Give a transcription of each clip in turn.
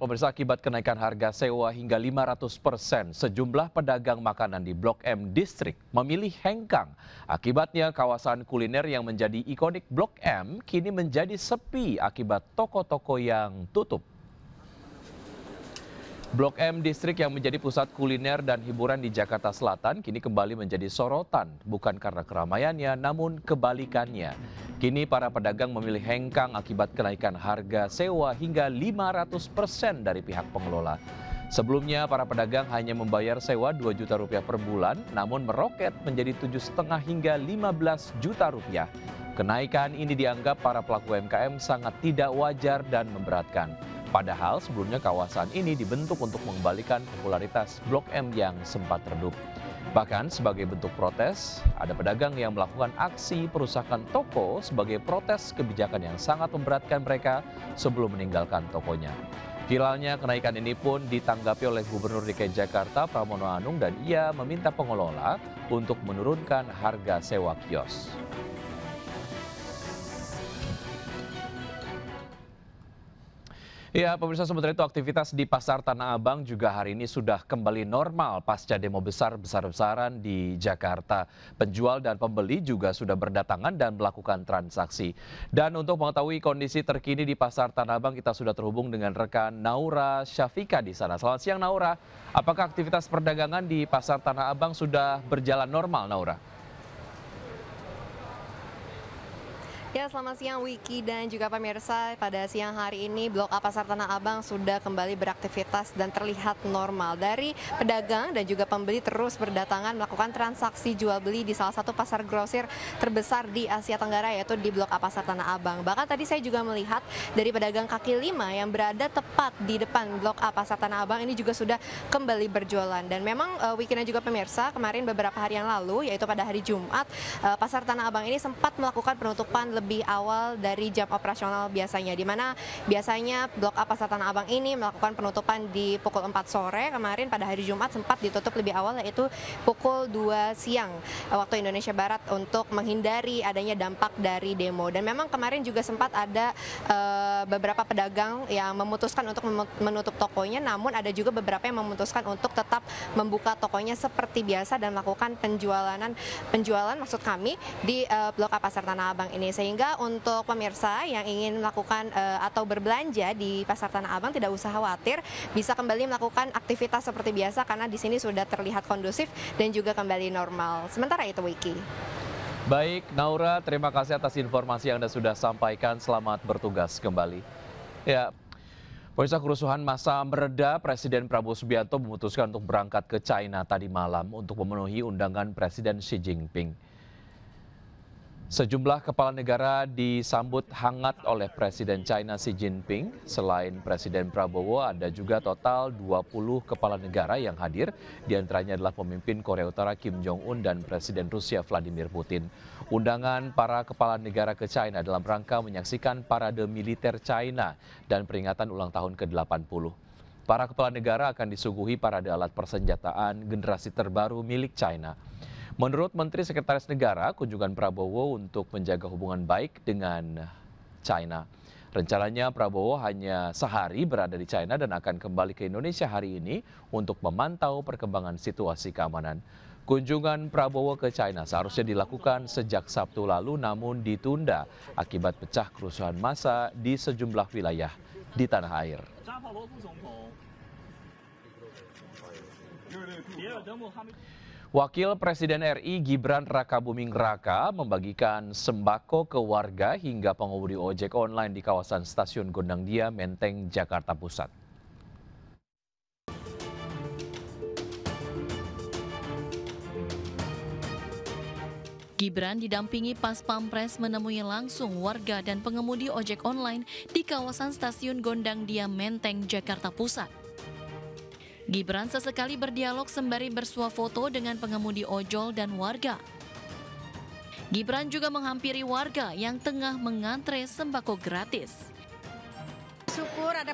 Pemirsa, akibat kenaikan harga sewa hingga 500%, sejumlah pedagang makanan di Blok M Distrik memilih hengkang. Akibatnya kawasan kuliner yang menjadi ikonik Blok M kini menjadi sepi akibat toko-toko yang tutup. Blok M Distrik yang menjadi pusat kuliner dan hiburan di Jakarta Selatan kini kembali menjadi sorotan, bukan karena keramaiannya namun kebalikannya. Kini para pedagang memilih hengkang akibat kenaikan harga sewa hingga 500% dari pihak pengelola. Sebelumnya para pedagang hanya membayar sewa 2 juta rupiah per bulan, namun meroket menjadi 7,5 hingga 15 juta rupiah. Kenaikan ini dianggap para pelaku UMKM sangat tidak wajar dan memberatkan. Padahal sebelumnya kawasan ini dibentuk untuk mengembalikan popularitas Blok M yang sempat redup. Bahkan sebagai bentuk protes, ada pedagang yang melakukan aksi perusakan toko sebagai protes kebijakan yang sangat memberatkan mereka sebelum meninggalkan tokonya. Viralnya kenaikan ini pun ditanggapi oleh Gubernur DKI Jakarta Pramono Anung dan ia meminta pengelola untuk menurunkan harga sewa kios. Ya, pemirsa, sementara itu aktivitas di Pasar Tanah Abang juga hari ini sudah kembali normal pasca demo besar-besaran di Jakarta. Penjual dan pembeli juga sudah berdatangan dan melakukan transaksi. Dan untuk mengetahui kondisi terkini di Pasar Tanah Abang, kita sudah terhubung dengan rekan Naura Syafika di sana. Selamat siang, Naura. Apakah aktivitas perdagangan di Pasar Tanah Abang sudah berjalan normal, Naura? Ya, selamat siang Wiki dan juga pemirsa. Pada siang hari ini Blok A Pasar Tanah Abang sudah kembali beraktivitas dan terlihat normal. Dari pedagang dan juga pembeli terus berdatangan melakukan transaksi jual beli di salah satu pasar grosir terbesar di Asia Tenggara, yaitu di Blok A Pasar Tanah Abang. Bahkan tadi saya juga melihat dari pedagang kaki lima yang berada tepat di depan Blok A Pasar Tanah Abang ini juga sudah kembali berjualan. Dan memang Wiki dan juga pemirsa, kemarin beberapa hari yang lalu, yaitu pada hari Jumat, Pasar Tanah Abang ini sempat melakukan penutupan lebih awal dari jam operasional biasanya, di mana biasanya Blok A Pasar Tanah Abang ini melakukan penutupan di pukul 4 sore. Kemarin pada hari Jumat sempat ditutup lebih awal, yaitu pukul 2 siang waktu Indonesia Barat untuk menghindari adanya dampak dari demo. Dan memang kemarin juga sempat ada beberapa pedagang yang memutuskan untuk menutup tokonya, namun ada juga beberapa yang memutuskan untuk tetap membuka tokonya seperti biasa dan melakukan penjualan maksud kami di Blok A Pasar Tanah Abang ini. Sehingga untuk pemirsa yang ingin melakukan atau berbelanja di Pasar Tanah Abang tidak usah khawatir, bisa kembali melakukan aktivitas seperti biasa karena di sini sudah terlihat kondusif dan juga kembali normal. Sementara itu, Wiki. Baik, Naura, terima kasih atas informasi yang Anda sudah sampaikan. Selamat bertugas kembali. Ya, pemirsa, kerusuhan massa mereda, Presiden Prabowo Subianto memutuskan untuk berangkat ke China tadi malam untuk memenuhi undangan Presiden Xi Jinping. Sejumlah kepala negara disambut hangat oleh Presiden China Xi Jinping. Selain Presiden Prabowo, ada juga total 20 kepala negara yang hadir. Di antaranya adalah pemimpin Korea Utara Kim Jong-un dan Presiden Rusia Vladimir Putin. Undangan para kepala negara ke China dalam rangka menyaksikan parade militer China dan peringatan ulang tahun ke-80. Para kepala negara akan disuguhi parade alat persenjataan generasi terbaru milik China. Menurut Menteri Sekretaris Negara, kunjungan Prabowo untuk menjaga hubungan baik dengan China. Rencananya Prabowo hanya sehari berada di China dan akan kembali ke Indonesia hari ini untuk memantau perkembangan situasi keamanan. Kunjungan Prabowo ke China seharusnya dilakukan sejak Sabtu lalu, namun ditunda akibat pecah kerusuhan massa di sejumlah wilayah di tanah air. Wakil Presiden RI Gibran Rakabuming Raka membagikan sembako ke warga hingga pengemudi ojek online di kawasan Stasiun Gondangdia, Menteng, Jakarta Pusat. Gibran didampingi Pas Pampres menemui langsung warga dan pengemudi ojek online di kawasan Stasiun Gondangdia, Menteng, Jakarta Pusat. Gibran sesekali berdialog sembari bersuah foto dengan pengemudi ojol dan warga. Gibran juga menghampiri warga yang tengah mengantre sembako gratis. Syukur ada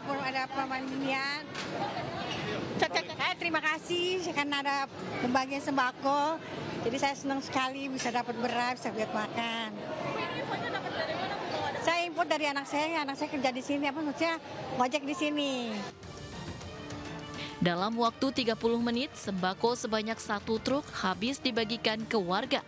pembagian. Terima kasih karena ada pembagian sembako. Jadi saya senang sekali bisa dapat beras, bisa buat makan. Saya import dari anak saya kerja di sini, maksudnya ngojek di sini. Dalam waktu 30 menit, sembako sebanyak 1 truk habis dibagikan ke warga.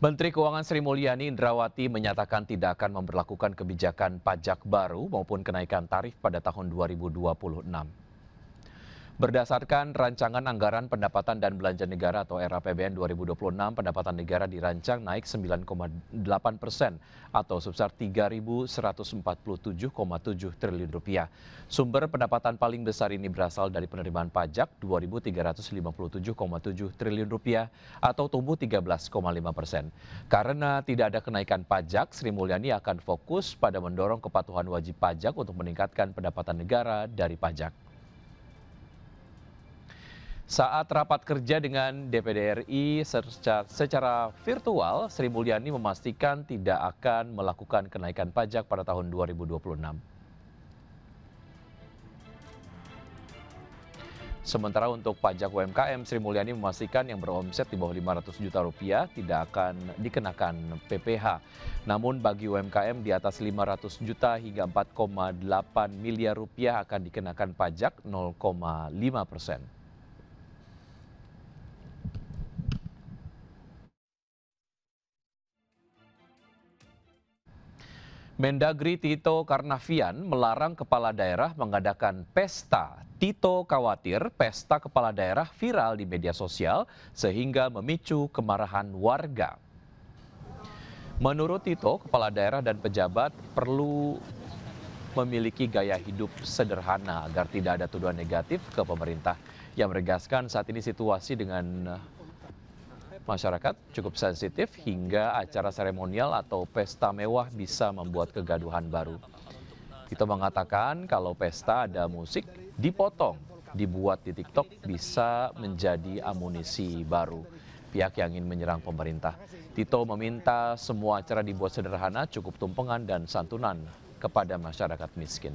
Menteri Keuangan Sri Mulyani Indrawati menyatakan tidak akan memberlakukan kebijakan pajak baru maupun kenaikan tarif pada tahun 2026. Berdasarkan Rancangan Anggaran Pendapatan dan Belanja Negara atau RAPBN 2026, pendapatan negara dirancang naik 9,8% atau sebesar Rp3.147,7 triliun. Sumber pendapatan paling besar ini berasal dari penerimaan pajak Rp2.357,7 triliun atau tumbuh 13,5%. Karena tidak ada kenaikan pajak, Sri Mulyani akan fokus pada mendorong kepatuhan wajib pajak untuk meningkatkan pendapatan negara dari pajak. Saat rapat kerja dengan DPD RI secara virtual, Sri Mulyani memastikan tidak akan melakukan kenaikan pajak pada tahun 2026. Sementara untuk pajak UMKM, Sri Mulyani memastikan yang beromset di bawah Rp500 juta tidak akan dikenakan PPh. Namun bagi UMKM di atas Rp500 juta hingga Rp4,8 miliar akan dikenakan pajak 0,5%. Mendagri Tito Karnavian melarang kepala daerah mengadakan pesta. Tito khawatir pesta kepala daerah viral di media sosial sehingga memicu kemarahan warga. Menurut Tito, kepala daerah dan pejabat perlu memiliki gaya hidup sederhana agar tidak ada tuduhan negatif ke pemerintah. Yang menegaskan saat ini situasi dengan masyarakat cukup sensitif hingga acara seremonial atau pesta mewah bisa membuat kegaduhan baru. Tito mengatakan kalau pesta ada musik dipotong, dibuat di TikTok bisa menjadi amunisi baru pihak yang ingin menyerang pemerintah. Tito meminta semua acara dibuat sederhana, cukup tumpengan dan santunan kepada masyarakat miskin.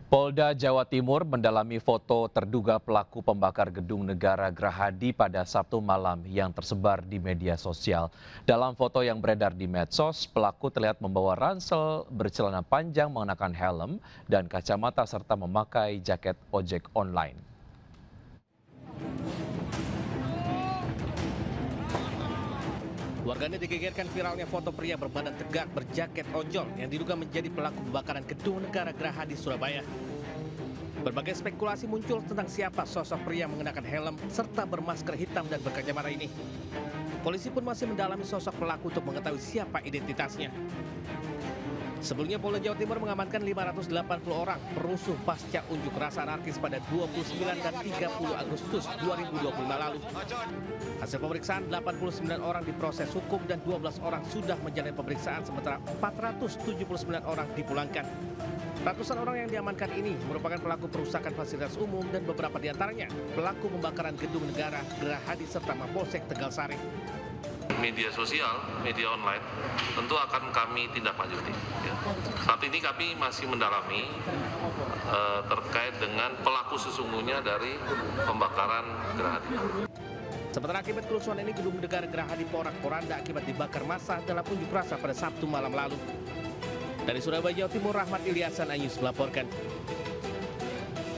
Polda Jawa Timur mendalami foto terduga pelaku pembakar gedung negara Gerahadi pada Sabtu malam yang tersebar di media sosial. Dalam foto yang beredar di medsos, pelaku terlihat membawa ransel, bercelana panjang, mengenakan helm dan kacamata serta memakai jaket ojek online. Warganet digegerkan viralnya foto pria berbadan tegak berjaket ojol yang diduga menjadi pelaku pembakaran gedung negara Gerahadi Surabaya. Berbagai spekulasi muncul tentang siapa sosok pria mengenakan helm serta bermasker hitam dan berkacamata ini. Polisi pun masih mendalami sosok pelaku untuk mengetahui siapa identitasnya. Sebelumnya Polda Jawa Timur mengamankan 580 orang perusuh pasca unjuk rasa anarkis pada 29 dan 30 Agustus 2025 lalu. Hasil pemeriksaan 89 orang diproses hukum dan 12 orang sudah menjalani pemeriksaan sementara 479 orang dipulangkan. Ratusan orang yang diamankan ini merupakan pelaku perusakan fasilitas umum dan beberapa diantaranya pelaku pembakaran gedung negara Gerahadi serta Mapolsek Tegalsari. Media sosial, media online tentu akan kami tindak lanjuti. Ya. Saat ini kami masih mendalami terkait dengan pelaku sesungguhnya dari pembakaran Gerahadi. Sementara akibat kerusuhan ini gedung negara Gerahadi porak-poranda akibat dibakar massa dalam unjuk rasa pada Sabtu malam lalu. Dari Surabaya, Jawa Timur, Rahmat Ilyasan, Ayus melaporkan.